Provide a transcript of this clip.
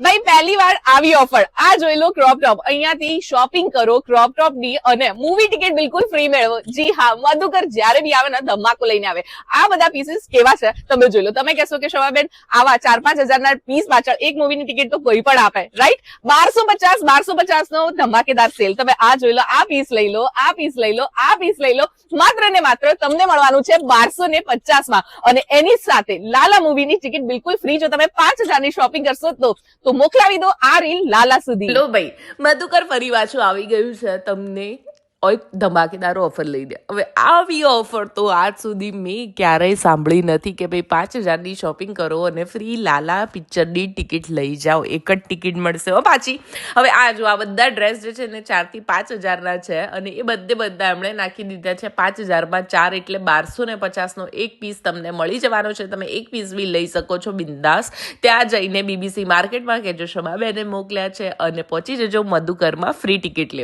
ભાઈ પહેલી વાર આવી ઓફર, આ જોઈ લો ક્રોપ ટોપ, અહીંયાથી શોપિંગ કરો ક્રોપ ટોપ ની અને મૂવી ટિકિટ બિલકુલ ફ્રી મેળવો. જી હા, મધુકર જ્યારે બી આવે ને ધમાકો લઈને આવે. આ બધા પીસીસ કેવા છે તમે જોઈ લો. તમે કહેશો કે શોભાબેન આવા 4-5 હજારના પીસ પાછળ એક મૂવીની ટિકિટ તો કોઈ પણ આપે, રાઈટ? 1250 નો ધમાકેદાર સેલ. તમે આ જોઈ લો, આ પીસ લઈ લો, આ પીસ લઈ લો, આ પીસ લઈ લો. માત્ર ને માત્ર તમને મળવાનું છે 1250 માં, અને એની સાથે લાલા મૂવીની ટિકિટ બિલકુલ ફ્રી. જો તમે 5000 ની શોપિંગ કરશો તો મોકલાવી દો આ રીલ લાલા સુધી. લો ભાઈ, મધુકર ફરી પાછું આવી ગયું છે તમને એક ધમાકેદાર ઓફર લઈને. હવે આવી ઓફર તો આજ સુધી મેં ક્યારેય સાંભળી નથી કે ભાઈ 5000 ની શોપિંગ કરો અને ફ્રી લાલા પિક્ચરની ટિકિટ લઈ જાઓ. એક જ ટિકિટ મળશે હો પાછી. હવે આ જો આ બધા ડ્રેસ જે છે ને 4 થી 5000 ના છે, અને એ બધા એમણે નાખી દીધા છે 5000 માં 4 એટલે 1250 નો એક પીસ તમને મળી જવાનો છે. તમે એક પીસ બી લઈ શકો છો બિંદાસ. ત્યાં જઈને BBC માર્કેટમાં કહેજો શોભાબેને મોકલ્યા છે અને પહોંચી જજો મધુકરમાં ફ્રી ટિકિટ લેવા.